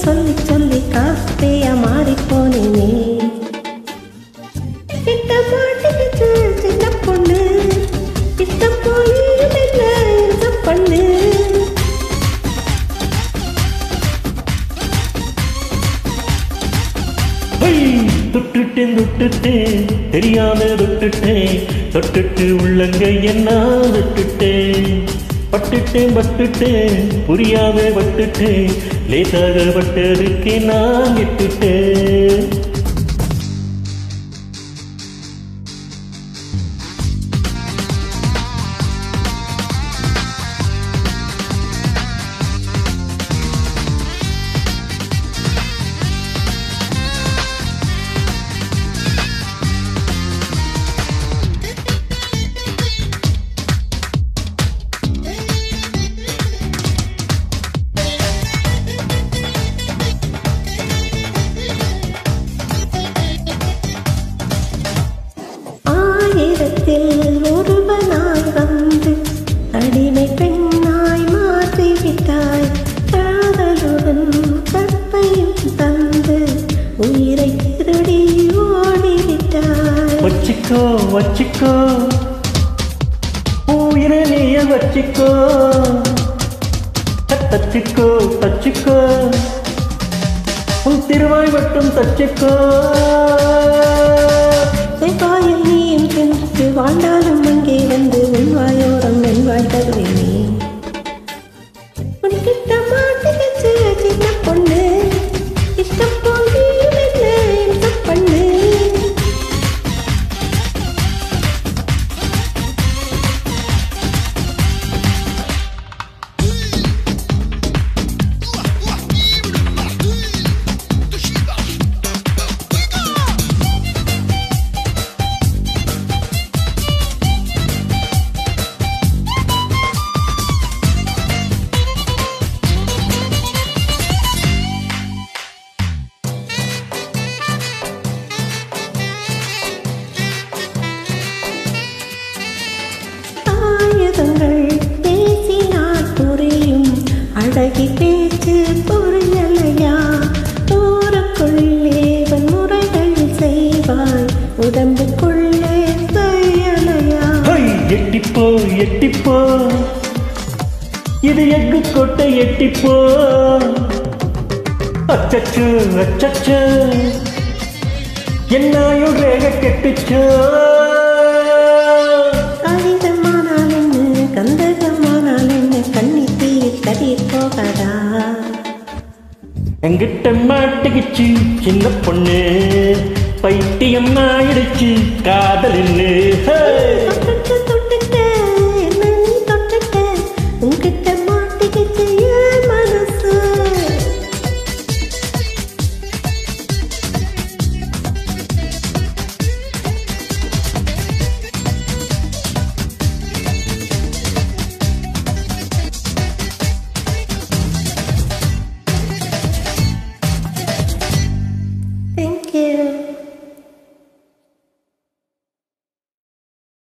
சொல்லி சொல்லி காப்பையா மாறிப்போனேனே கிட்ட மாட்டிக்கிட்டு சின்ன பொண்ணு கிட்ட போய் என்ன பண்ணு தொட்டுட்டேன் தொட்டுட்டேன் தெரியாம தொட்டுட்டேன் தொட்டுட்டு உள்ளங்க என்ன விட்டுட்டேன் பட்டுட்டேன் பட்டுட்டேன் புரியாம பட்டுட்டேன் லேசாக பட்டதுக்கு நான் விட்டுட்டேன் ஒருவனாய் வந்து அடிமை பெண்ணாய் மாற்றிவிட்டாய் காதலுடன் கற்பையும் தந்து உயிரை திருடி ஓடிவிட்டாய் வச்சிக்கோ வச்சிக்கோ உயிரை நீய வச்சிக்கோ தச்சிக்கோ தச்சிக்கோ உன் திருவாய் மட்டும் தச்சிக்கோ செவ்வாயில் நீயும் சென்று வாழ்ந்தாலும் அங்கே வந்து வெண்வாயோரம் வெண்வாய் தருவேனே உனக்கிட்ட மாட்டிக்கிச்சு சின்ன பொண்ணு இஷ்டம் போல் நீயும் என்ன பண்ணு பேசினார் புரியும் அழகி பேச்சு புரியலையா ஊருக்குள்ளே வன்முறைகள் செய்வாய் உடம்புக்குள்ளே செய்யலையா எட்டிப்போ எட்டிப்போ இது எக்கு கொட்டை எட்டிப்போ அச்சச்சு அச்சச்சு என்னாயும் ரேக கெட்டுச்சோ எங்கிட்ட மாட்டிக்கிச்சு சின்ன பொண்ணு பைத்தியம் ஆயிடுச்சு காதலின்னு